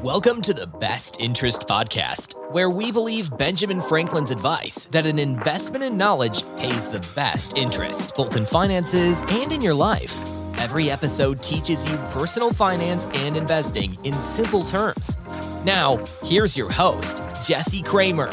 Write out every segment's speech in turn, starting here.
Welcome to the Best Interest Podcast, where we believe Benjamin Franklin's advice that an investment in knowledge pays the best interest, both in finances and in your life. Every episode teaches you personal finance and investing in simple terms. Now, here's your host, Jesse Kramer.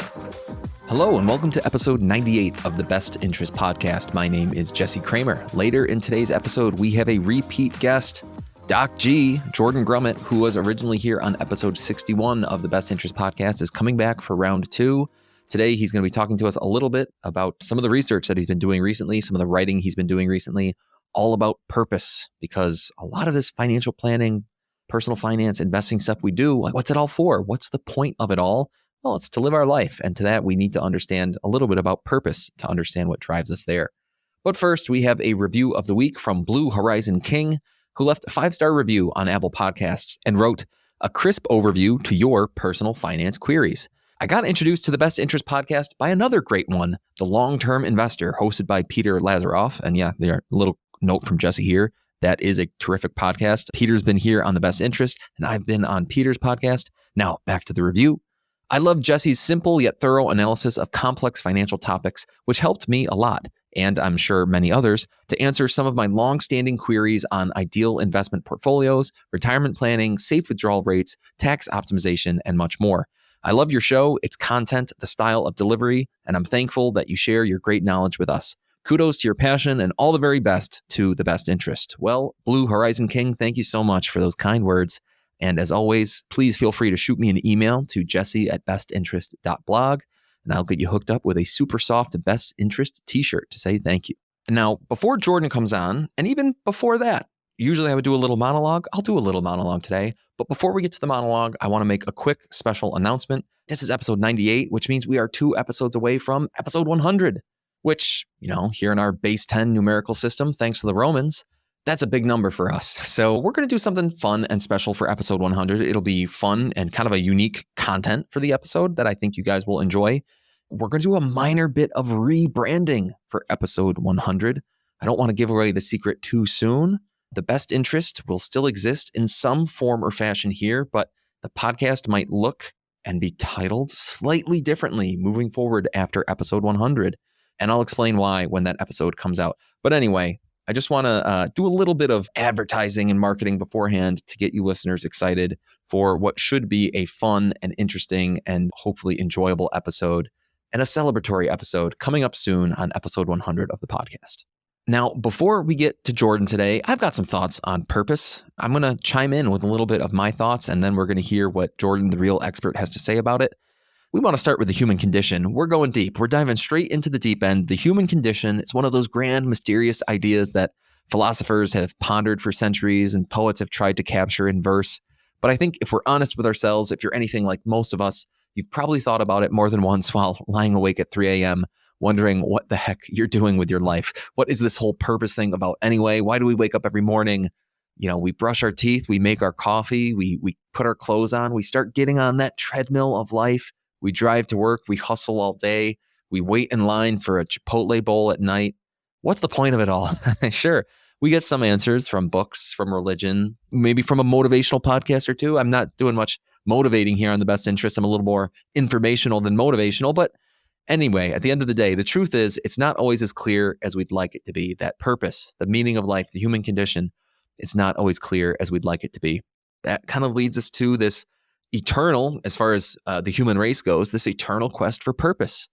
Hello and welcome to episode 98 of the Best Interest Podcast. My name is Jesse Kramer. Later in today's episode, we have a repeat guest, Doc G, Jordan Grumet, who was originally here on episode 61 of the Best Interest Podcast, is coming back for round 2. Today, he's going to be talking to us a little bit about some of the research that he's been doing recently, some of the writing he's been doing recently, all about purpose, because a lot of this financial planning, personal finance, investing stuff we do, like what's it all for? What's the point of it all? Well, it's to live our life. And to that, we need to understand a little bit about purpose to understand what drives us there. But first, we have a review of the week from Blue Horizon King, who left a 5-star review on Apple Podcasts and wrote, "A crisp overview to your personal finance queries. I got introduced to the Best Interest Podcast by another great one, The Long-Term Investor, hosted by Peter Lazaroff." And yeah, there a little note from Jesse here. That is a terrific podcast. Peter's been here on the Best Interest, and I've been on Peter's podcast. Now, back to the review. I love Jesse's simple yet thorough analysis of complex financial topics, which helped me a lot, and I'm sure many others, to answer some of my long-standing queries on ideal investment portfolios, retirement planning, safe withdrawal rates, tax optimization, and much more. I love your show, its content, the style of delivery, and I'm thankful that you share your great knowledge with us. Kudos to your passion and all the very best to the Best Interest. Well, Blue Horizon King, thank you so much for those kind words. And as always, please feel free to shoot me an email to jesse@bestinterest.blog, and I'll get you hooked up with a super soft Best Interest t-shirt to say thank you. And now, before Jordan comes on, and even before that, usually I would do a little monologue. I'll do a little monologue today. But before we get to the monologue, I want to make a quick special announcement. This is episode 98, which means we are 2 episodes away from episode 100, which, here in our base 10 numerical system, thanks to the Romans, that's a big number for us. So we're going to do something fun and special for episode 100. It'll be fun and kind of a unique content for the episode that I think you guys will enjoy. We're going to do a minor bit of rebranding for episode 100. I don't want to give away the secret too soon. The Best Interest will still exist in some form or fashion here, but the podcast might look and be titled slightly differently moving forward after episode 100. And I'll explain why when that episode comes out. But anyway, I just want to do a little bit of advertising and marketing beforehand to get you listeners excited for what should be a fun and interesting and hopefully enjoyable episode and a celebratory episode coming up soon on episode 100 of the podcast. Now, before we get to Jordan today, I've got some thoughts on purpose. I'm going to chime in with a little bit of my thoughts, and then we're going to hear what Jordan, the real expert, has to say about it. We want to start with the human condition. We're going deep. We're diving straight into the deep end. The human condition, it's one of those grand, mysterious ideas that philosophers have pondered for centuries and poets have tried to capture in verse. But I think if we're honest with ourselves, if you're anything like most of us, you've probably thought about it more than once while lying awake at 3 a.m., wondering what the heck you're doing with your life. What is this whole purpose thing about anyway? Why do we wake up every morning? We brush our teeth, we make our coffee, we put our clothes on, we start getting on that treadmill of life. We drive to work, we hustle all day, we wait in line for a Chipotle bowl at night. What's the point of it all? Sure, we get some answers from books, from religion, maybe from a motivational podcast or two. I'm not doing much motivating here on the Best Interest. I'm a little more informational than motivational. But anyway, at the end of the day, the truth is it's not always as clear as we'd like it to be. That purpose, the meaning of life, the human condition, it's not always clear as we'd like it to be. That kind of leads us to this eternal, as far as the human race goes, this eternal quest for purpose.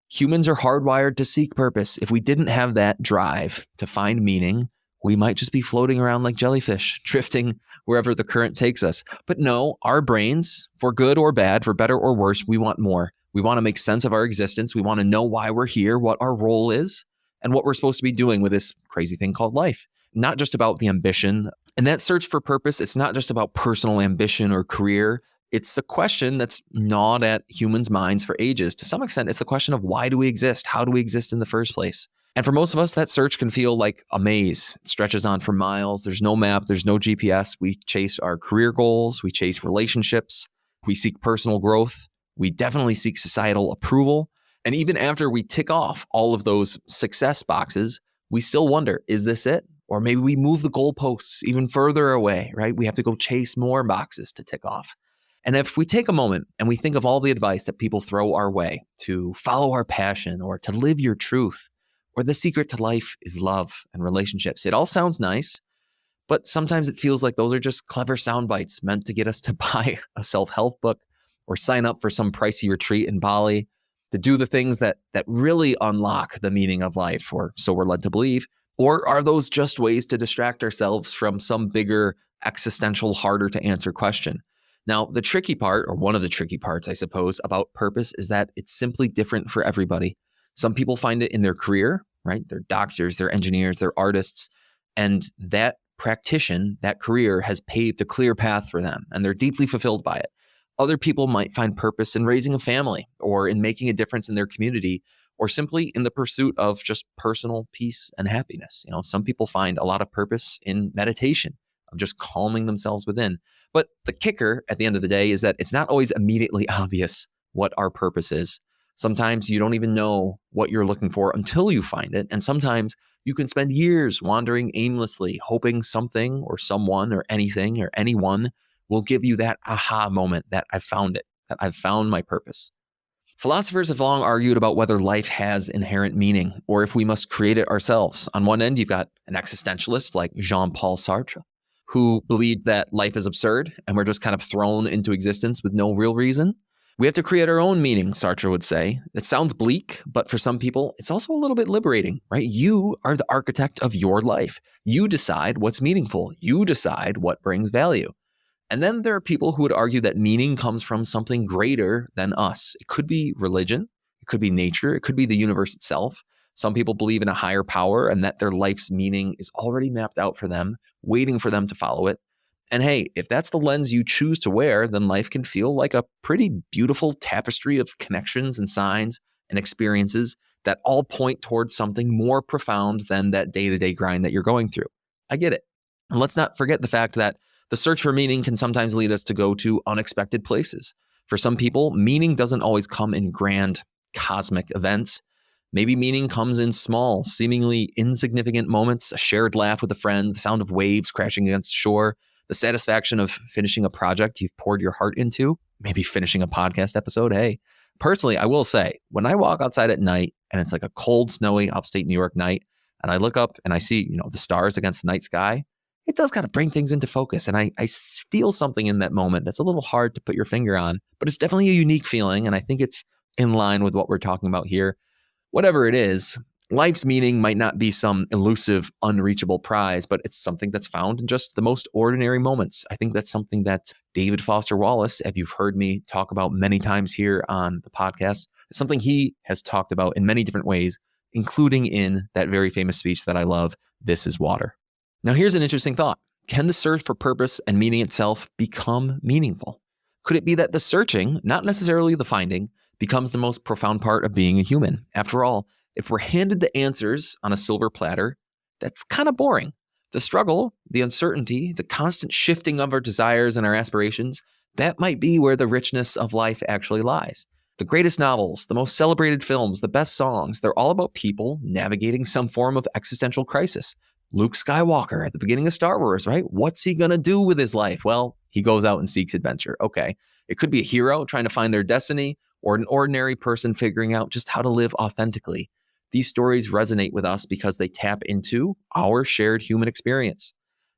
Humans are hardwired to seek purpose. If we didn't have that drive to find meaning, we might just be floating around like jellyfish, drifting wherever the current takes us. But no, our brains, for good or bad, for better or worse, we want more. We want to make sense of our existence. We want to know why we're here, what our role is, and what we're supposed to be doing with this crazy thing called life. Not just about the ambition. And that search for purpose, it's not just about personal ambition or career. It's a question that's gnawed at humans' minds for ages. To some extent, it's the question of why do we exist? How do we exist in the first place? And for most of us, that search can feel like a maze. It stretches on for miles. There's no map. There's no GPS. We chase our career goals. We chase relationships. We seek personal growth. We definitely seek societal approval. And even after we tick off all of those success boxes, we still wonder, is this it? Or maybe we move the goalposts even further away, right? We have to go chase more boxes to tick off. And if we take a moment and we think of all the advice that people throw our way to follow our passion or to live your truth, or the secret to life is love and relationships, it all sounds nice, but sometimes it feels like those are just clever sound bites meant to get us to buy a self-help book or sign up for some pricey retreat in Bali, to do the things that really unlock the meaning of life, or so we're led to believe. Or are those just ways to distract ourselves from some bigger existential, harder to answer question? Now, the tricky part, or one of the tricky parts, I suppose, about purpose is that it's simply different for everybody. Some people find it in their career, right? They're doctors, they're engineers, they're artists, and that practitioner, that career has paved a clear path for them, and they're deeply fulfilled by it. Other people might find purpose in raising a family, or in making a difference in their community, or simply in the pursuit of just personal peace and happiness. Some people find a lot of purpose in meditation, of just calming themselves within. But the kicker at the end of the day is that it's not always immediately obvious what our purpose is. Sometimes you don't even know what you're looking for until you find it. And sometimes you can spend years wandering aimlessly, hoping something or someone or anything or anyone will give you that aha moment that I've found it, that I've found my purpose. Philosophers have long argued about whether life has inherent meaning or if we must create it ourselves. On one end, you've got an existentialist like Jean-Paul Sartre, who believed that life is absurd and we're just kind of thrown into existence with no real reason. We have to create our own meaning, Sartre would say. It sounds bleak, but for some people, it's also a little bit liberating, right? You are the architect of your life. You decide what's meaningful. You decide what brings value. And then there are people who would argue that meaning comes from something greater than us. It could be religion. It could be nature. It could be the universe itself. Some people believe in a higher power and that their life's meaning is already mapped out for them, waiting for them to follow it. And hey, if that's the lens you choose to wear, then life can feel like a pretty beautiful tapestry of connections and signs and experiences that all point towards something more profound than that day-to-day grind that you're going through. I get it. And let's not forget the fact that the search for meaning can sometimes lead us to go to unexpected places. For some people, meaning doesn't always come in grand, cosmic events. Maybe meaning comes in small, seemingly insignificant moments, a shared laugh with a friend, the sound of waves crashing against shore, the satisfaction of finishing a project you've poured your heart into, maybe finishing a podcast episode. Hey, personally, I will say, when I walk outside at night and it's like a cold, snowy upstate New York night, and I look up and I see, the stars against the night sky, it does kind of bring things into focus. And I feel something in that moment that's a little hard to put your finger on, but it's definitely a unique feeling. And I think it's in line with what we're talking about here. Whatever it is, life's meaning might not be some elusive, unreachable prize, but it's something that's found in just the most ordinary moments. I think that's something that David Foster Wallace, as you've heard me talk about many times here on the podcast, it's something he has talked about in many different ways, including in that very famous speech that I love, This is Water. Now, here's an interesting thought. Can the search for purpose and meaning itself become meaningful? Could it be that the searching, not necessarily the finding, becomes the most profound part of being a human? After all, if we're handed the answers on a silver platter, that's kind of boring. The struggle, the uncertainty, the constant shifting of our desires and our aspirations, that might be where the richness of life actually lies. The greatest novels, the most celebrated films, the best songs, they're all about people navigating some form of existential crisis. Luke Skywalker at the beginning of Star Wars, right? What's he going to do with his life? Well, he goes out and seeks adventure. Okay. It could be a hero trying to find their destiny or an ordinary person figuring out just how to live authentically. These stories resonate with us because they tap into our shared human experience.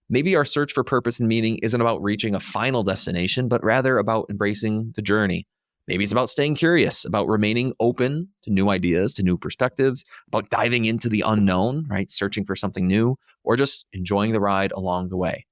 Maybe our search for purpose and meaning isn't about reaching a final destination, but rather about embracing the journey. Maybe it's about staying curious, about remaining open to new ideas, to new perspectives, about diving into the unknown, right? Searching for something new, or just enjoying the ride along the way.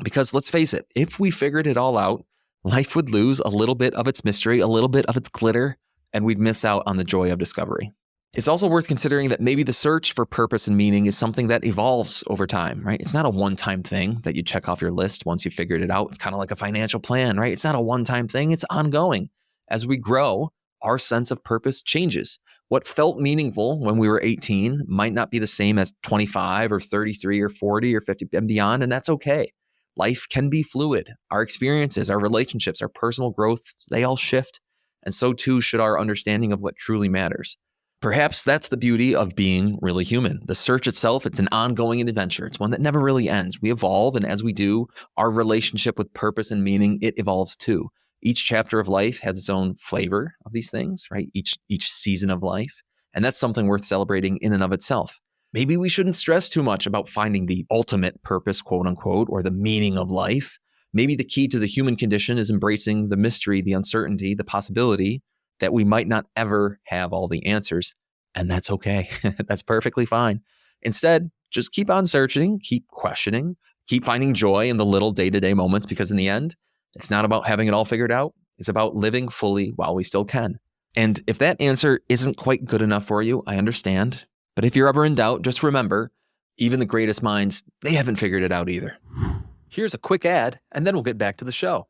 Because let's face it, if we figured it all out, life would lose a little bit of its mystery, a little bit of its glitter, and we'd miss out on the joy of discovery. It's also worth considering that maybe the search for purpose and meaning is something that evolves over time, right? It's not a one-time thing that you check off your list once you figured it out. It's kind of like a financial plan, right? It's not a one-time thing. It's ongoing. As we grow, our sense of purpose changes. What felt meaningful when we were 18 might not be the same as 25 or 33 or 40 or 50 and beyond, and that's okay. Life can be fluid. Our experiences, our relationships, our personal growth, they all shift. And so too should our understanding of what truly matters. Perhaps that's the beauty of being really human. The search itself, it's an ongoing adventure. It's one that never really ends. We evolve, and as we do, our relationship with purpose and meaning, it evolves too. Each chapter of life has its own flavor of these things, right? Each season of life. And that's something worth celebrating in and of itself. Maybe we shouldn't stress too much about finding the ultimate purpose, quote unquote, or the meaning of life. Maybe the key to the human condition is embracing the mystery, the uncertainty, the possibility that we might not ever have all the answers. And that's okay. That's perfectly fine. Instead, just keep on searching, keep questioning, keep finding joy in the little day-to-day moments, because in the end, it's not about having it all figured out. It's about living fully while we still can. And if that answer isn't quite good enough for you, I understand. But if you're ever in doubt, just remember, even the greatest minds, they haven't figured it out either. Here's a quick ad, and then we'll get back to the show.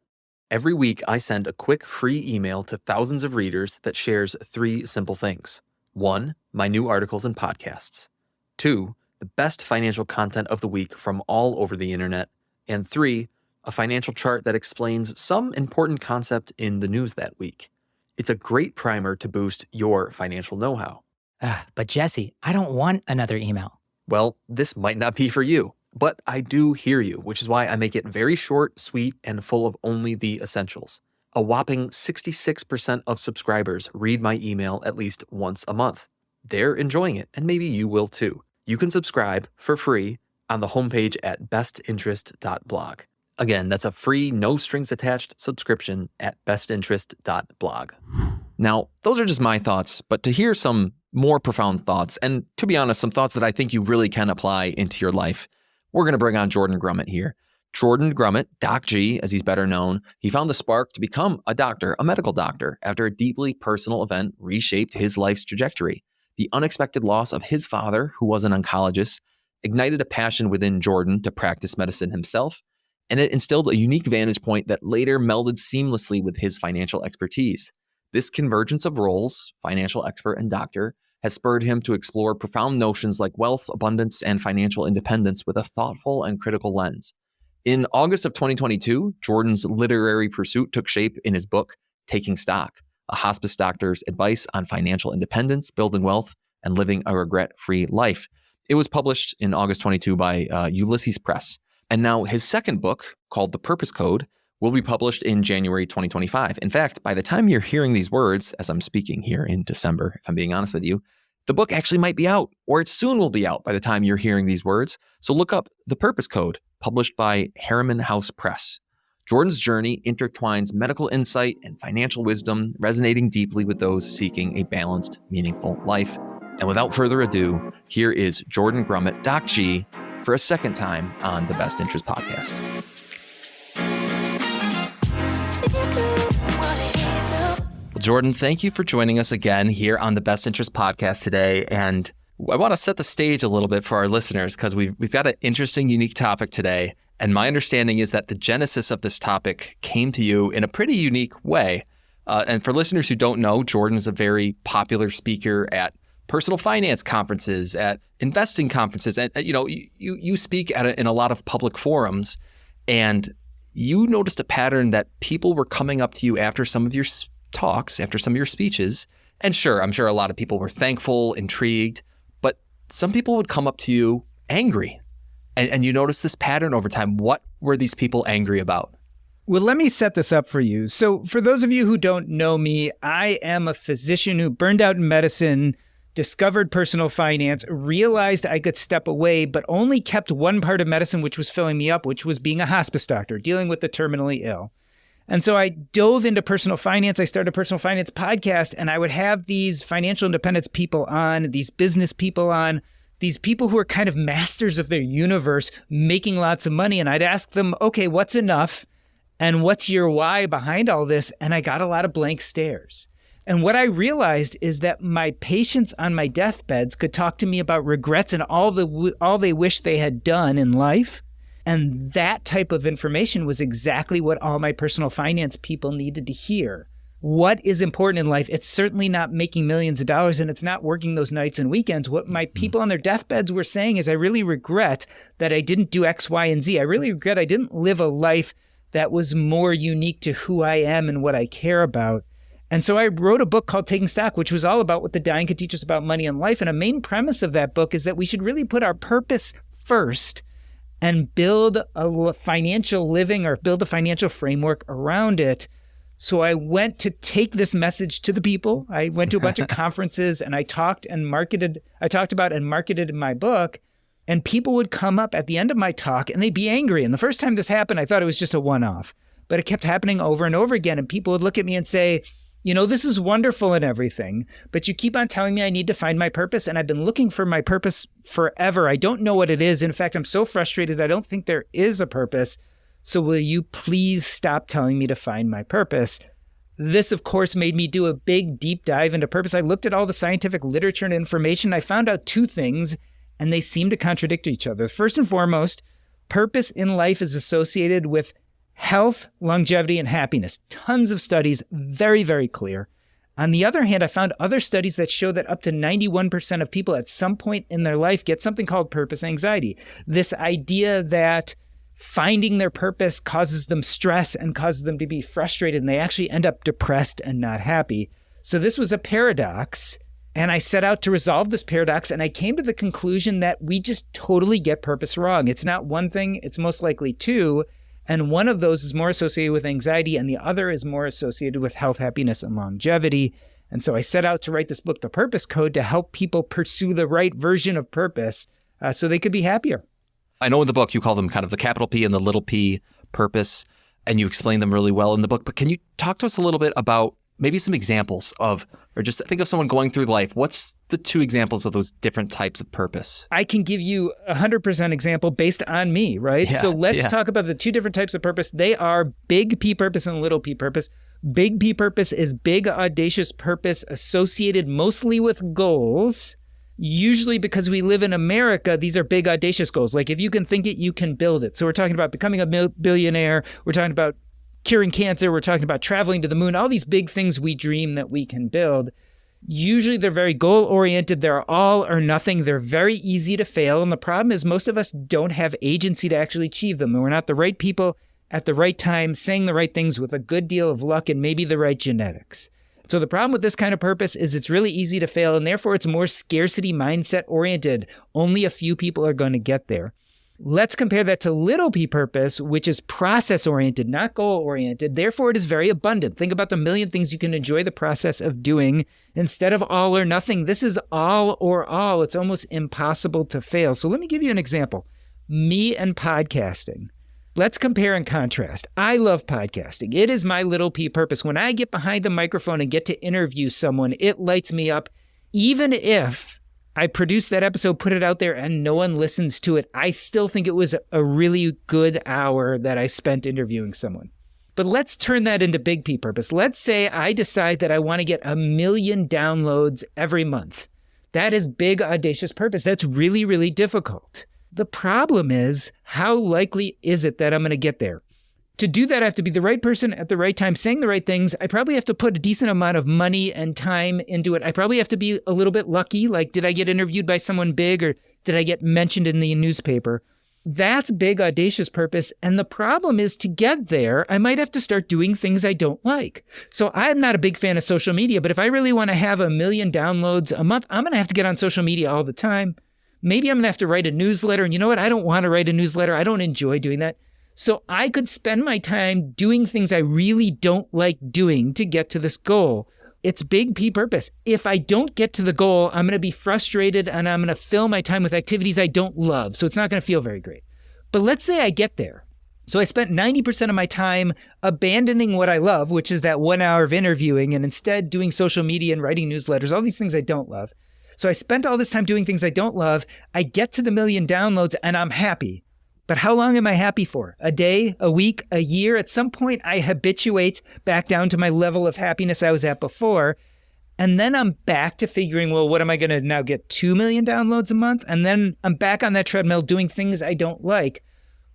Every week, I send a quick free email to thousands of readers that shares 3 simple things. 1, my new articles and podcasts. 2, the best financial content of the week from all over the internet. And 3, a financial chart that explains some important concept in the news that week. It's a great primer to boost your financial know-how. But Jesse, I don't want another email. Well, this might not be for you, but I do hear you, which is why I make it very short, sweet, and full of only the essentials. A whopping 66% of subscribers read my email at least once a month. They're enjoying it, and maybe you will too. You can subscribe for free on the homepage at bestinterest.blog. Again, that's a free, no-strings-attached subscription at bestinterest.blog. Now, those are just my thoughts, but to hear some more profound thoughts, and to be honest, some thoughts that I think you really can apply into your life, we're going to bring on Jordan Grumet here. Jordan Grumet, Doc G, as he's better known, he found the spark to become a doctor, a medical doctor, after a deeply personal event reshaped his life's trajectory. The unexpected loss of his father, who was an oncologist, ignited a passion within Jordan to practice medicine himself, and it instilled a unique vantage point that later melded seamlessly with his financial expertise. This convergence of roles, financial expert and doctor, has spurred him to explore profound notions like wealth, abundance, and financial independence with a thoughtful and critical lens. In August of 2022, Jordan's literary pursuit took shape in his book, Taking Stock, a hospice doctor's advice on financial independence, building wealth, and living a regret-free life. It was published in August 22 by Ulysses Press. And now his second book, called The Purpose Code, will be published in January 2025. In fact, by the time you're hearing these words, as I'm speaking here in December, if I'm being honest with you, the book actually might be out, or it soon will be out by the time you're hearing these words. So look up The Purpose Code, published by Harriman House Press. Jordan's journey intertwines medical insight and financial wisdom, resonating deeply with those seeking a balanced, meaningful life. And without further ado, here is Jordan Grumet, Doc G, for a second time on the Best Interest Podcast. Well, Jordan, thank you for joining us again here on the Best Interest Podcast today. And I want to set the stage a little bit for our listeners because we've got an interesting, unique topic today. And my understanding is that the genesis of this topic came to you in a pretty unique way. And for listeners who don't know, Jordan is a very popular speaker at personal finance conferences, at investing conferences. And you speak in a lot of public forums. And you noticed a pattern that people were coming up to you after some of your talks, after some of your speeches. And sure, I'm sure a lot of people were thankful, intrigued, but some people would come up to you angry. And you noticed this pattern over time. What were these people angry about? Well, let me set this up for you. So for those of you who don't know me, I am a physician who burned out in medicine, discovered personal finance, realized I could step away, but only kept one part of medicine which was filling me up, which was being a hospice doctor, dealing with the terminally ill. And so I dove into personal finance. I started a personal finance podcast, and I would have these financial independence people on, these business people on, these people who are kind of masters of their universe, making lots of money. And I'd ask them, okay, what's enough? And what's your why behind all this? And I got a lot of blank stares. And what I realized is that my patients on my deathbeds could talk to me about regrets and all they wish they had done in life. And that type of information was exactly what all my personal finance people needed to hear. What is important in life? It's certainly not making millions of dollars, and it's not working those nights and weekends. What my people on their deathbeds were saying is, I really regret that I didn't do X, Y, and Z. I really regret I didn't live a life that was more unique to who I am and what I care about. And so I wrote a book called Taking Stock, which was all about what the dying could teach us about money and life. And a main premise of that book is that we should really put our purpose first and build a financial living or build a financial framework around it, So I went to take this message to the people. I went to a bunch of conferences and I talked about and marketed my book. And people would come up at the end of my talk and they'd be angry. And the first time this happened, I thought it was just a one-off. But it kept happening over and over again. And people would look at me and say, this is wonderful and everything, but you keep on telling me I need to find my purpose. And I've been looking for my purpose forever. I don't know what it is. In fact, I'm so frustrated. I don't think there is a purpose. So will you please stop telling me to find my purpose? This, of course, made me do a big deep dive into purpose. I looked at all the scientific literature and information. I found out two things, and they seem to contradict each other. First and foremost, purpose in life is associated with health, longevity, and happiness. Tons of studies, very, very clear. On the other hand, I found other studies that show that up to 91% of people at some point in their life get something called purpose anxiety. This idea that finding their purpose causes them stress and causes them to be frustrated, and they actually end up depressed and not happy. So this was a paradox, and I set out to resolve this paradox, and I came to the conclusion that we just totally get purpose wrong. It's not one thing, it's most likely two, and one of those is more associated with anxiety, and the other is more associated with health, happiness, and longevity. And so I set out to write this book, The Purpose Code, to help people pursue the right version of purpose so they could be happier. I know in the book you call them kind of the capital P and the little p purpose, and you explain them really well in the book. But can you talk to us a little bit about maybe some examples of, or just think of someone going through life. What's the two examples of those different types of purpose? I can give you 100% example based on me, right? So let's talk about the two different types of purpose. They are big P purpose and little p purpose. Big P purpose is big, audacious purpose associated mostly with goals. Usually because we live in America, these are big, audacious goals. Like if you can think it, you can build it. So we're talking about becoming a billionaire. We're talking about curing cancer. We're talking about traveling to the moon. All these big things we dream that we can build. Usually they're very goal-oriented. They're all or nothing. They're very easy to fail. And the problem is most of us don't have agency to actually achieve them. And we're not the right people at the right time, saying the right things with a good deal of luck and maybe the right genetics. So the problem with this kind of purpose is it's really easy to fail, and therefore it's more scarcity mindset oriented. Only a few people are going to get there. Let's compare that to little p purpose, which is process oriented, not goal oriented. Therefore, it is very abundant. Think about the million things you can enjoy the process of doing instead of all or nothing. This is all or all. It's almost impossible to fail. So let me give you an example. Me and podcasting. Let's compare and contrast. I love podcasting. It is my little p purpose. When I get behind the microphone and get to interview someone, it lights me up. Even if I produce that episode, put it out there, and no one listens to it, I still think it was a really good hour that I spent interviewing someone. But let's turn that into big P purpose. Let's say I decide that I want to get 1 million downloads every month. That is big, audacious purpose. That's really, really difficult. The problem is, how likely is it that I'm going to get there? To do that, I have to be the right person at the right time, saying the right things. I probably have to put a decent amount of money and time into it. I probably have to be a little bit lucky. Like, did I get interviewed by someone big, or did I get mentioned in the newspaper? That's big, audacious purpose. And the problem is, to get there, I might have to start doing things I don't like. So I'm not a big fan of social media, but if I really want to have 1 million downloads a month, I'm going to have to get on social media all the time. Maybe I'm going to have to write a newsletter. And you know what? I don't want to write a newsletter. I don't enjoy doing that. So I could spend my time doing things I really don't like doing to get to this goal. It's big P purpose. If I don't get to the goal, I'm going to be frustrated and I'm going to fill my time with activities I don't love. So it's not going to feel very great. But let's say I get there. So I spent 90% of my time abandoning what I love, which is that 1 hour of interviewing, and instead doing social media and writing newsletters, all these things I don't love. So I spent all this time doing things I don't love. I get to the 1 million downloads and I'm happy. But how long am I happy for? A day, a week, a year? At some point, I habituate back down to my level of happiness I was at before. And then I'm back to figuring, well, what am I going to now get 2 million downloads a month? And then I'm back on that treadmill doing things I don't like.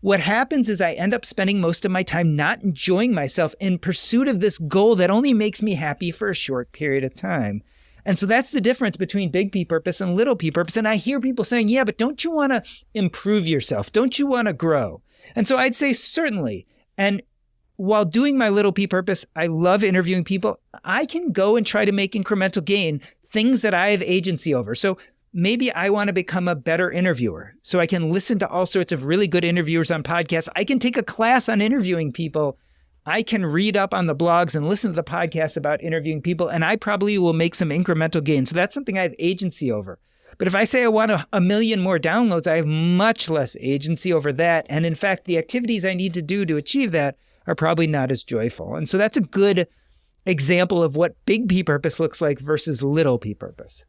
What happens is I end up spending most of my time not enjoying myself in pursuit of this goal that only makes me happy for a short period of time. And so that's the difference between big P purpose and little P purpose. And I hear people saying, yeah, but don't you want to improve yourself? Don't you want to grow? And so I'd say certainly. And while doing my little P purpose, I love interviewing people. I can go and try to make incremental gain, things that I have agency over. So maybe I want to become a better interviewer. So I can listen to all sorts of really good interviewers on podcasts. I can take a class on interviewing people. I can read up on the blogs and listen to the podcasts about interviewing people, and I probably will make some incremental gains. So that's something I have agency over. But if I say I want a million more downloads, I have much less agency over that. And in fact, the activities I need to do to achieve that are probably not as joyful. And so that's a good example of what big P purpose looks like versus little P purpose.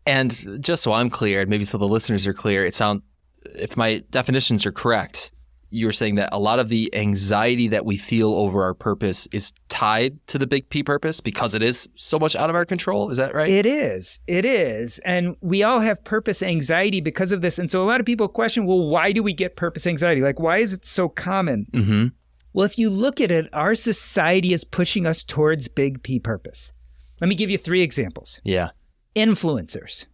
And just so I'm clear, and maybe so the listeners are clear, if my definitions are correct, you were saying that a lot of the anxiety that we feel over our purpose is tied to the big P purpose because it is so much out of our control. Is that right? It is. It is. And we all have purpose anxiety because of this. And so a lot of people question, well, why do we get purpose anxiety? Like, why is it so common? Mm-hmm. Well, if you look at it, our society is pushing us towards big P purpose. Let me give you 3 examples. Yeah. Influencers.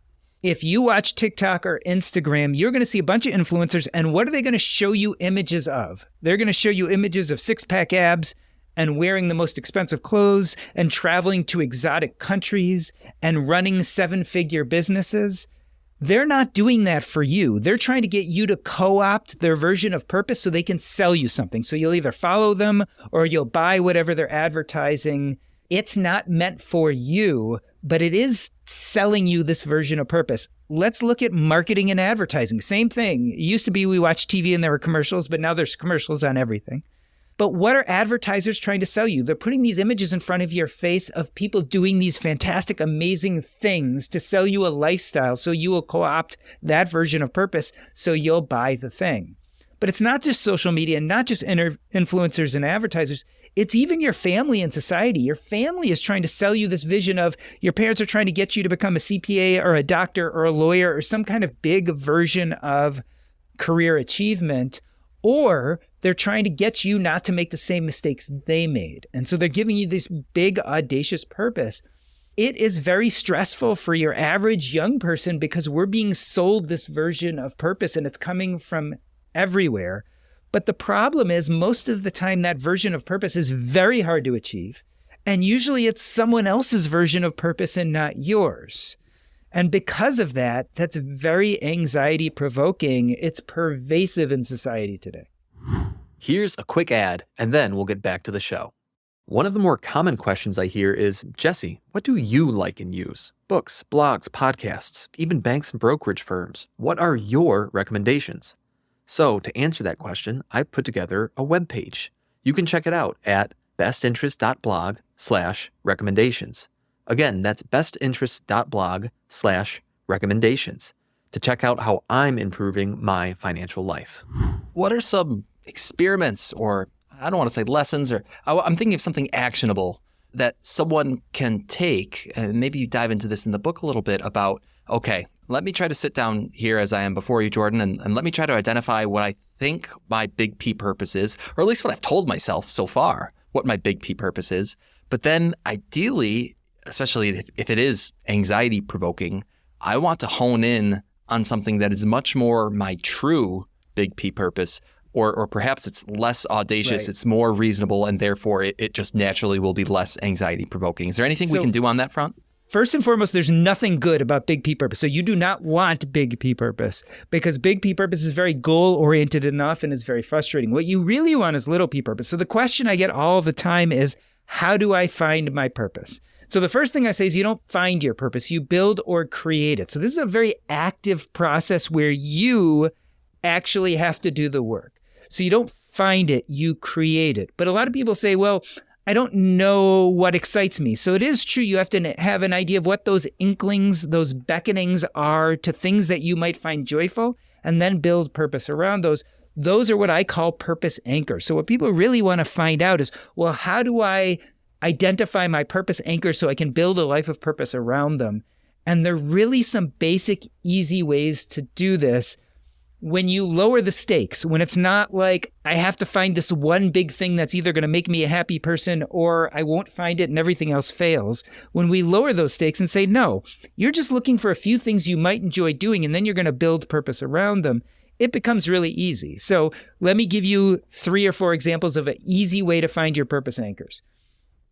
If you watch TikTok or Instagram, you're going to see a bunch of influencers. And what are they going to show you images of? They're going to show you images of 6-pack abs and wearing the most expensive clothes and traveling to exotic countries and running 7-figure businesses. They're not doing that for you. They're trying to get you to co-opt their version of purpose so they can sell you something. So you'll either follow them or you'll buy whatever they're advertising. It's not meant for you, but it is selling you this version of purpose. Let's look at marketing and advertising. Same thing. It used to be we watched TV and there were commercials, but now there's commercials on everything. But what are advertisers trying to sell you? They're putting these images in front of your face of people doing these fantastic, amazing things to sell you a lifestyle so you will co-opt that version of purpose so you'll buy the thing. But it's not just social media and not just influencers and advertisers. It's even your family and society. Your family is trying to sell you this vision of your parents are trying to get you to become a CPA or a doctor or a lawyer or some kind of big version of career achievement, or they're trying to get you not to make the same mistakes they made. And so they're giving you this big, audacious purpose. It is very stressful for your average young person because we're being sold this version of purpose and it's coming from everywhere. But the problem is most of the time that version of purpose is very hard to achieve. And usually it's someone else's version of purpose and not yours. And because of that, that's very anxiety provoking. It's pervasive in society today. Here's a quick ad, and then we'll get back to the show. One of the more common questions I hear is, Jesse, what do you like and use? Books, blogs, podcasts, even banks and brokerage firms. What are your recommendations? So to answer that question, I've put together a webpage. You can check it out at bestinterest.blog/recommendations. Again, that's bestinterest.blog/recommendations to check out how I'm improving my financial life. What are some experiments, or I don't want to say lessons, or I'm thinking of something actionable that someone can take, and maybe you dive into this in the book a little bit about, okay, let me try to sit down here as I am before you, Jordan, and let me try to identify what I think my big P purpose is, or at least what I've told myself so far, what my big P purpose is. But then ideally, especially if it is anxiety provoking, I want to hone in on something that is much more my true big P purpose, or perhaps it's less audacious, Right. It's more reasonable, and therefore it just naturally will be less anxiety provoking. Is there anything we can do on that front? First and foremost, there's nothing good about big P purpose. So you do not want big P purpose because big P purpose is very goal-oriented enough and is very frustrating. What you really want is little P purpose. So the question I get all the time is, how do I find my purpose? So the first thing I say is you don't find your purpose, you build or create it. So this is a very active process where you actually have to do the work. So you don't find it, you create it. But a lot of people say, well, I don't know what excites me. So it is true, you have to have an idea of what those inklings, those beckonings are to things that you might find joyful, and then build purpose around those. Those are what I call purpose anchors. So what people really want to find out is, well, how do I identify my purpose anchors so I can build a life of purpose around them? And there are really some basic, easy ways to do this. When you lower the stakes, when it's not like I have to find this one big thing that's either going to make me a happy person or I won't find it and everything else fails. When we lower those stakes and say, no, you're just looking for a few things you might enjoy doing and then you're going to build purpose around them, it becomes really easy. So let me give you 3 or 4 examples of an easy way to find your purpose anchors.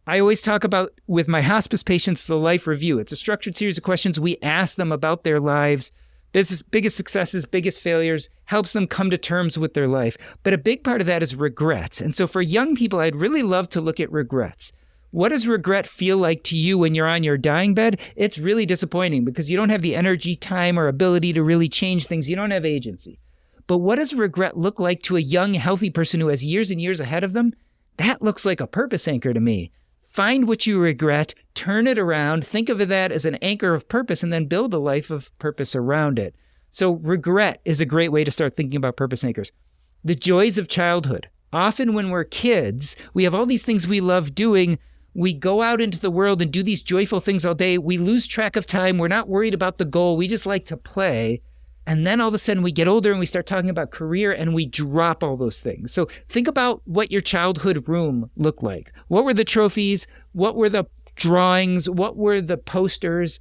I always talk about, with my hospice patients, the life review. It's a structured series of questions. We ask them about their lives biggest successes, biggest failures, helps them come to terms with their life. But a big part of that is regrets. And so for young people, I'd really love to look at regrets. What does regret feel like to you when you're on your dying bed? It's really disappointing because you don't have the energy, time, or ability to really change things. You don't have agency. But what does regret look like to a young, healthy person who has years and years ahead of them? That looks like a purpose anchor to me. Find what you regret, turn it around, think of that as an anchor of purpose, and then build a life of purpose around it. So regret is a great way to start thinking about purpose anchors. The joys of childhood. Often when we're kids, we have all these things we love doing. We go out into the world and do these joyful things all day. We lose track of time. We're not worried about the goal. We just like to play. And then all of a sudden we get older and we start talking about career and we drop all those things. So think about what your childhood room looked like. What were the trophies? What were the drawings? What were the posters?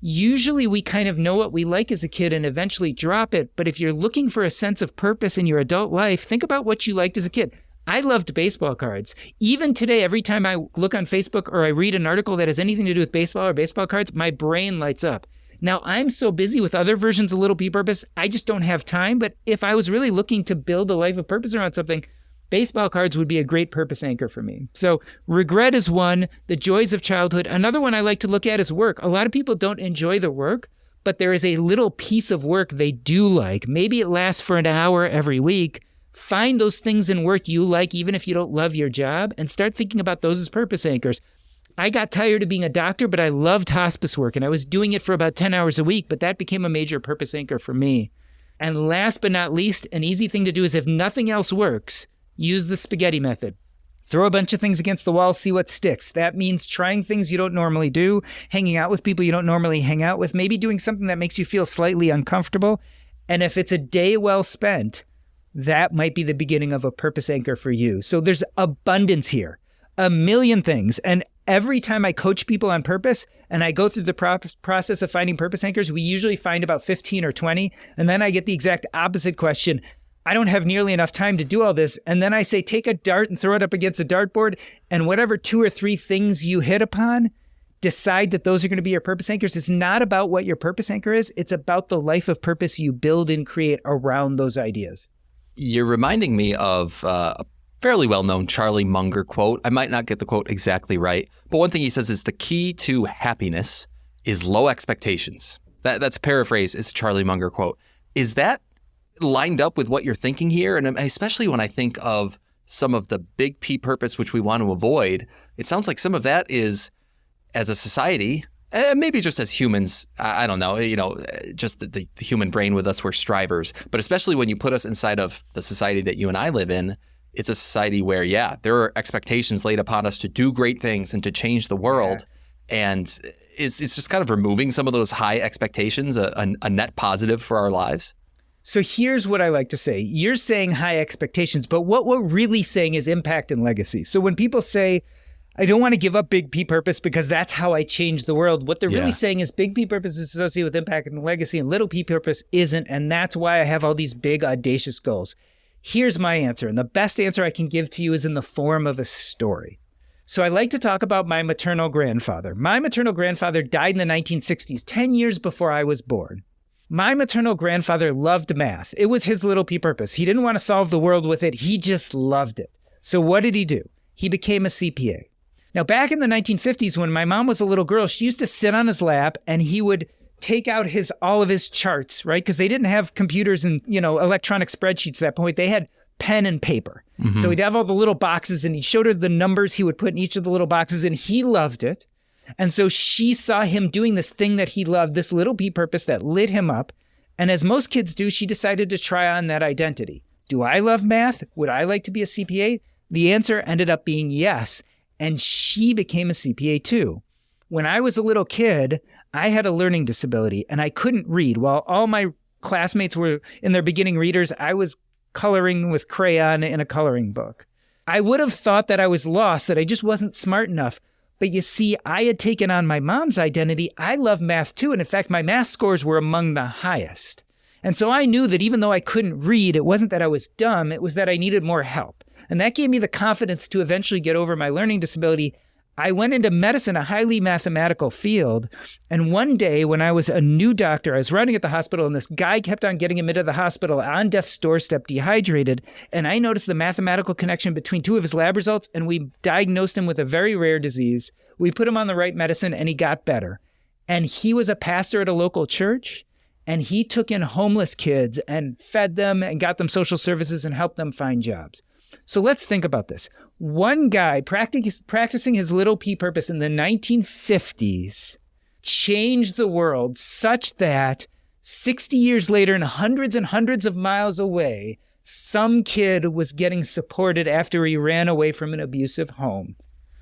Usually we kind of know what we like as a kid and eventually drop it. But if you're looking for a sense of purpose in your adult life, think about what you liked as a kid. I loved baseball cards. Even today, every time I look on Facebook or I read an article that has anything to do with baseball or baseball cards, my brain lights up. Now, I'm so busy with other versions of Little P Purpose, I just don't have time. But if I was really looking to build a life of purpose around something, baseball cards would be a great purpose anchor for me. So regret is one, the joys of childhood. Another one I like to look at is work. A lot of people don't enjoy the work, but there is a little piece of work they do like. Maybe it lasts for an hour every week. Find those things in work you like, even if you don't love your job, and start thinking about those as purpose anchors. I got tired of being a doctor, but I loved hospice work, and I was doing it for about 10 hours a week, but that became a major purpose anchor for me. And last but not least, an easy thing to do is if nothing else works, use the spaghetti method. Throw a bunch of things against the wall, see what sticks. That means trying things you don't normally do, hanging out with people you don't normally hang out with, maybe doing something that makes you feel slightly uncomfortable. And if it's a day well spent, that might be the beginning of a purpose anchor for you. So there's abundance here, a million things. And every time I coach people on purpose and I go through the process of finding purpose anchors, we usually find about 15 or 20. And then I get the exact opposite question. I don't have nearly enough time to do all this. And then I say, take a dart and throw it up against a dartboard. And whatever 2 or 3 things you hit upon, decide that those are going to be your purpose anchors. It's not about what your purpose anchor is. It's about the life of purpose you build and create around those ideas. You're reminding me of a fairly well-known Charlie Munger quote. I might not get the quote exactly right, but one thing he says is the key to happiness is low expectations. That's paraphrased as a Charlie Munger quote. Is that lined up with what you're thinking here? And especially when I think of some of the big P purpose, which we want to avoid, it sounds like some of that is, as a society, maybe just as humans, I don't know, just the human brain with us, we're strivers. But especially when you put us inside of the society that you and I live in, it's a society where, there are expectations laid upon us to do great things and to change the world. Yeah. And it's just kind of removing some of those high expectations, a net positive for our lives. So here's what I like to say. You're saying high expectations, but what we're really saying is impact and legacy. So when people say, I don't want to give up big P purpose because that's how I change the world, what they're really saying is big P purpose is associated with impact and legacy, and little P purpose isn't. And that's why I have all these big, audacious goals. Here's my answer. And the best answer I can give to you is in the form of a story. So I like to talk about my maternal grandfather. My maternal grandfather died in the 1960s, 10 years before I was born. My maternal grandfather loved math. It was his little P purpose. He didn't want to solve the world with it. He just loved it. So what did he do? He became a CPA. Now, back in the 1950s, when my mom was a little girl, she used to sit on his lap and he would take out all of his charts, right? Because they didn't have computers and, electronic spreadsheets at that point. They had pen and paper. Mm-hmm. So he'd have all the little boxes and he showed her the numbers he would put in each of the little boxes, and he loved it. And so she saw him doing this thing that he loved, this little P purpose that lit him up. And as most kids do, she decided to try on that identity. Do I love math? Would I like to be a CPA? The answer ended up being yes. And she became a CPA too. When I was a little kid, I had a learning disability and I couldn't read. While all my classmates were in their beginning readers, I was coloring with crayon in a coloring book. I would have thought that I was lost, that I just wasn't smart enough. But you see, I had taken on my mom's identity. I love math too. And in fact, my math scores were among the highest. And so I knew that even though I couldn't read, it wasn't that I was dumb, it was that I needed more help. And that gave me the confidence to eventually get over my learning disability. I went into medicine, a highly mathematical field. And one day when I was a new doctor, I was running at the hospital and this guy kept on getting him into the hospital on death's doorstep, dehydrated. And I noticed the mathematical connection between two of his lab results, and we diagnosed him with a very rare disease. We put him on the right medicine and he got better. And he was a pastor at a local church, and he took in homeless kids and fed them and got them social services and helped them find jobs. So let's think about this. One guy practicing his little p purpose in the 1950s changed the world such that 60 years later and hundreds of miles away, some kid was getting supported after he ran away from an abusive home.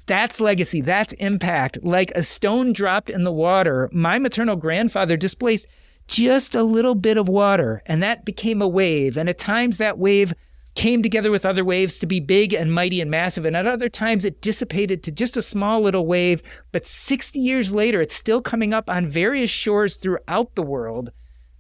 That's legacy. That's impact. Like a stone dropped in the water, my maternal grandfather displaced just a little bit of water, and that became a wave. And at times that wave came together with other waves to be big and mighty and massive. And at other times it dissipated to just a small little wave. But 60 years later, it's still coming up on various shores throughout the world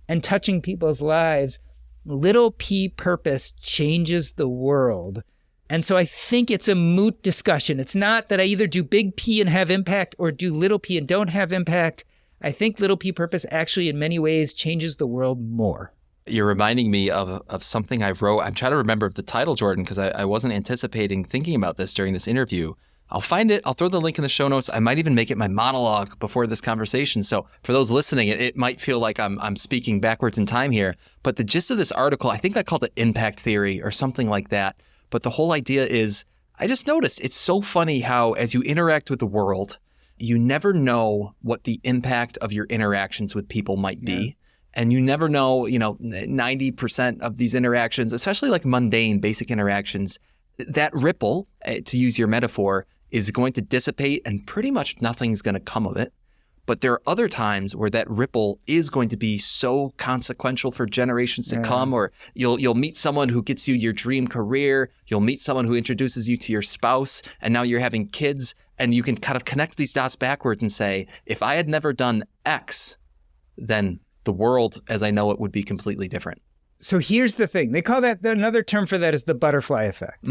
and touching people's lives. Little p purpose changes the world. And so I think it's a moot discussion. It's not that I either do big P and have impact or do little p and don't have impact. I think little p purpose actually in many ways changes the world more. You're reminding me of something I wrote. I'm trying to remember the title, Jordan, because I wasn't anticipating thinking about this during this interview. I'll find it. I'll throw the link in the show notes. I might even make it my monologue before this conversation. So for those listening, it might feel like I'm speaking backwards in time here. But the gist of this article, I think I called it impact theory or something like that. But the whole idea is, I just noticed it's so funny how as you interact with the world, you never know what the impact of your interactions with people might be. Yeah. And you never know, 90% of these interactions, especially like mundane, basic interactions, that ripple, to use your metaphor, is going to dissipate and pretty much nothing's going to come of it. But there are other times where that ripple is going to be so consequential for generations to come, or you'll meet someone who gets you your dream career. You'll meet someone who introduces you to your spouse, and now you're having kids, and you can kind of connect these dots backwards and say, if I had never done X, then the world as I know it would be completely different. So here's the thing. They call that, another term for that is the butterfly effect.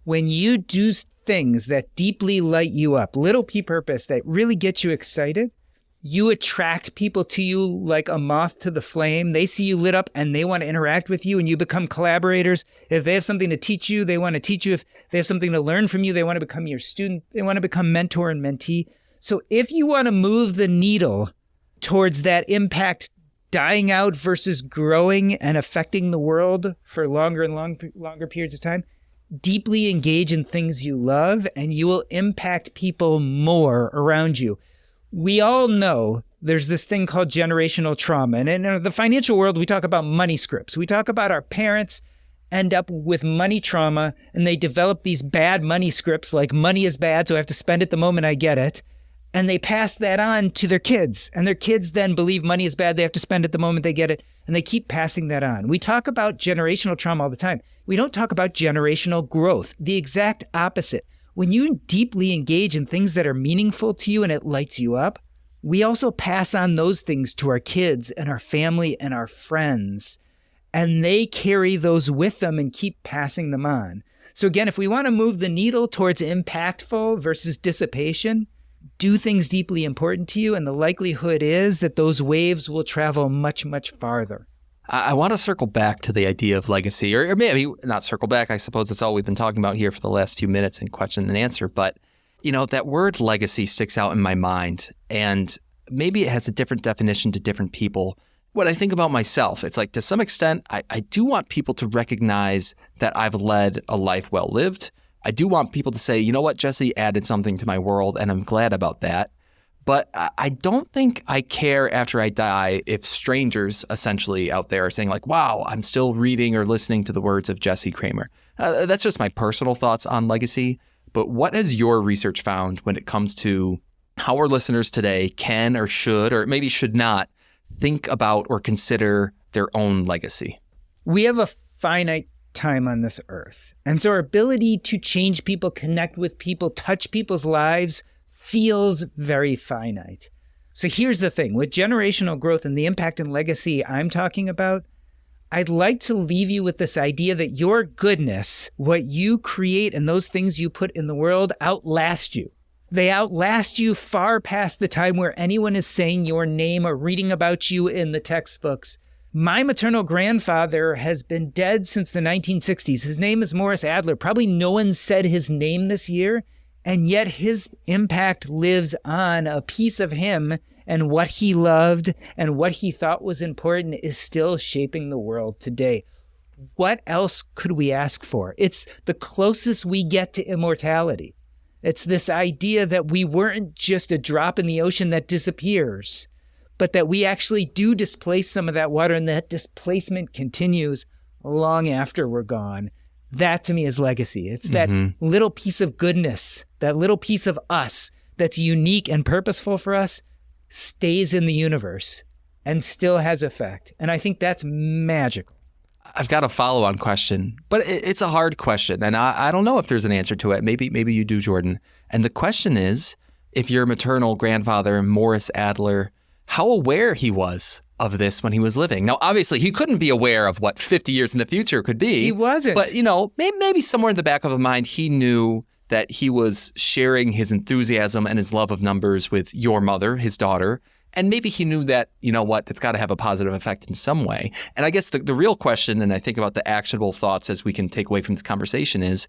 When you do things that deeply light you up, little p purpose that really get you excited, you attract people to you like a moth to the flame. They see you lit up and they want to interact with you, and you become collaborators. If they have something to teach you, they want to teach you. If they have something to learn from you, they want to become your student. They want to become mentor and mentee. So if you want to move the needle towards that impact dying out versus growing and affecting the world for longer and longer periods of time, deeply engage in things you love and you will impact people more around you. We all know there's this thing called generational trauma. And in the financial world, we talk about money scripts. We talk about our parents end up with money trauma and they develop these bad money scripts like money is bad, so I have to spend it the moment I get it. And they pass that on to their kids. And their kids then believe money is bad. They have to spend it the moment they get it. And they keep passing that on. We talk about generational trauma all the time. We don't talk about generational growth. The exact opposite. When you deeply engage in things that are meaningful to you and it lights you up, we also pass on those things to our kids and our family and our friends. And they carry those with them and keep passing them on. So again, if we want to move the needle towards impactful versus dissipation, do things deeply important to you, and the likelihood is that those waves will travel much, much farther. I want to circle back to the idea of legacy, or maybe not circle back. I suppose that's all we've been talking about here for the last few minutes in question and answer. But, that word legacy sticks out in my mind, and maybe it has a different definition to different people. When I think about myself, it's like to some extent, I do want people to recognize that I've led a life well lived. I do want people to say, you know what, Jesse added something to my world, and I'm glad about that. But I don't think I care after I die if strangers essentially out there are saying like, wow, I'm still reading or listening to the words of Jesse Kramer. That's just my personal thoughts on legacy. But what has your research found when it comes to how our listeners today can or should, or maybe should not, think about or consider their own legacy? We have a finite time on this earth. And so our ability to change people, connect with people, touch people's lives feels very finite. So here's the thing. With generational growth and the impact and legacy I'm talking about, I'd like to leave you with this idea that your goodness, what you create and those things you put in the world outlast you. They outlast you far past the time where anyone is saying your name or reading about you in the textbooks. My maternal grandfather has been dead since the 1960s. His name is Morris Adler. Probably no one said his name this year, and yet his impact lives on. A piece of him and what he loved and what he thought was important is still shaping the world today. What else could we ask for? It's the closest we get to immortality. It's this idea that we weren't just a drop in the ocean that disappears, but that we actually do displace some of that water, and that displacement continues long after we're gone. That to me is legacy. It's that little piece of goodness, that little piece of us that's unique and purposeful for us, stays in the universe and still has effect. And I think that's magical. I've got a follow-on question, but it's a hard question, and I don't know if there's an answer to it. Maybe you do, Jordan. And the question is, if your maternal grandfather, Morris Adler, how aware he was of this when he was living. Now, obviously, he couldn't be aware of what 50 years in the future could be. He wasn't. But, maybe somewhere in the back of his mind, he knew that he was sharing his enthusiasm and his love of numbers with your mother, his daughter. And maybe he knew that, it's got to have a positive effect in some way. And I guess the real question, and I think about the actionable thoughts as we can take away from this conversation is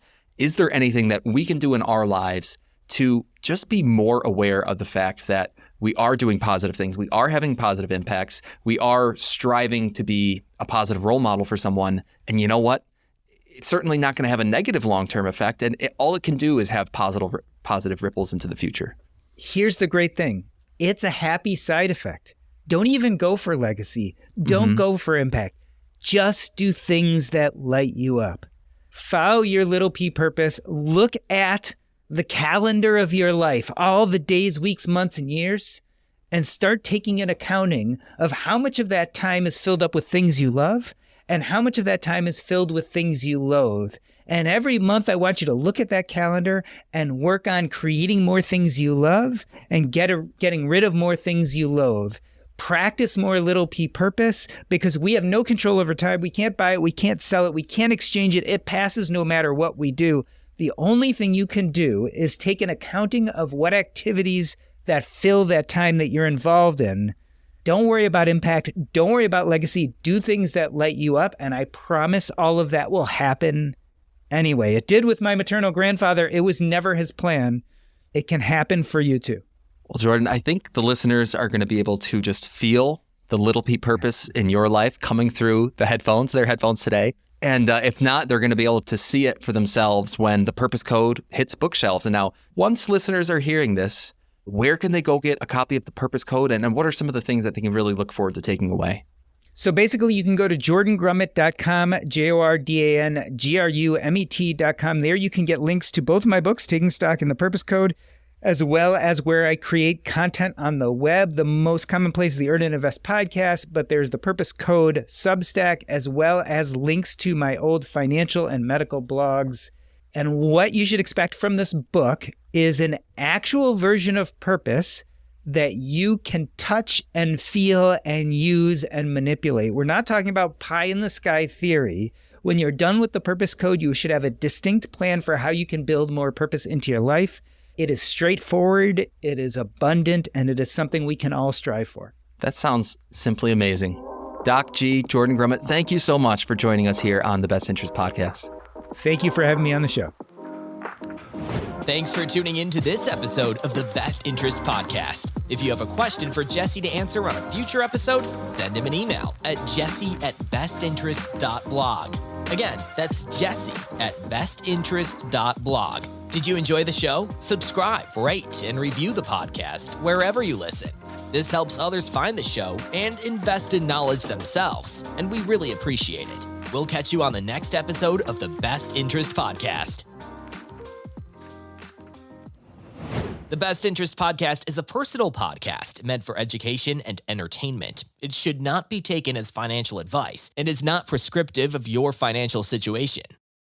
there anything that we can do in our lives to just be more aware of the fact that we are doing positive things, we are having positive impacts, we are striving to be a positive role model for someone, and you know what? It's certainly not going to have a negative long-term effect, and all it can do is have positive ripples into the future. Here's the great thing. It's a happy side effect. Don't even go for legacy. Don't go for impact. Just do things that light you up. Follow your little P purpose. Look at the calendar of your life, all the days, weeks, months, and years, and start taking an accounting of how much of that time is filled up with things you love and how much of that time is filled with things you loathe. And every month, I want you to look at that calendar and work on creating more things you love and getting rid of more things you loathe. Practice more little P purpose, because we have no control over time. We can't buy it. We can't sell it. We can't exchange it. It passes no matter what we do. The only thing you can do is take an accounting of what activities that fill that time that you're involved in. Don't worry about impact. Don't worry about legacy. Do things that light you up. And I promise all of that will happen anyway. It did with my maternal grandfather. It was never his plan. It can happen for you too. Well, Jordan, I think the listeners are going to be able to just feel the little P purpose in your life coming through their headphones today. And if not, they're going to be able to see it for themselves when the purpose code hits bookshelves. And now, once listeners are hearing this, where can they go get a copy of the purpose code? And what are some of the things that they can really look forward to taking away? So basically, you can go to jordangrumet.com, JORDANGRUMET.com. There you can get links to both of my books, Taking Stock in the Purpose Code, as well as where I create content on the web. The most common place is the Earn and Invest podcast, but there's the Purpose Code Substack, as well as links to my old financial and medical blogs. And what you should expect from this book is an actual version of purpose that you can touch and feel and use and manipulate. We're not talking about pie in the sky theory. When you're done with the purpose code, you should have a distinct plan for how you can build more purpose into your life. It is straightforward, it is abundant, and it is something we can all strive for. That sounds simply amazing. Doc G, Jordan Grumet, thank you so much for joining us here on the Best Interest Podcast. Thank you for having me on the show. Thanks for tuning in to this episode of the Best Interest Podcast. If you have a question for Jesse to answer on a future episode, send him an email at jesse@bestinterest.blog. Again, that's jesse@bestinterest.blog. Did you enjoy the show? Subscribe, rate, and review the podcast wherever you listen. This helps others find the show and invest in knowledge themselves, and we really appreciate it. We'll catch you on the next episode of the Best Interest Podcast. The Best Interest Podcast is a personal podcast meant for education and entertainment. It should not be taken as financial advice and is not prescriptive of your financial situation.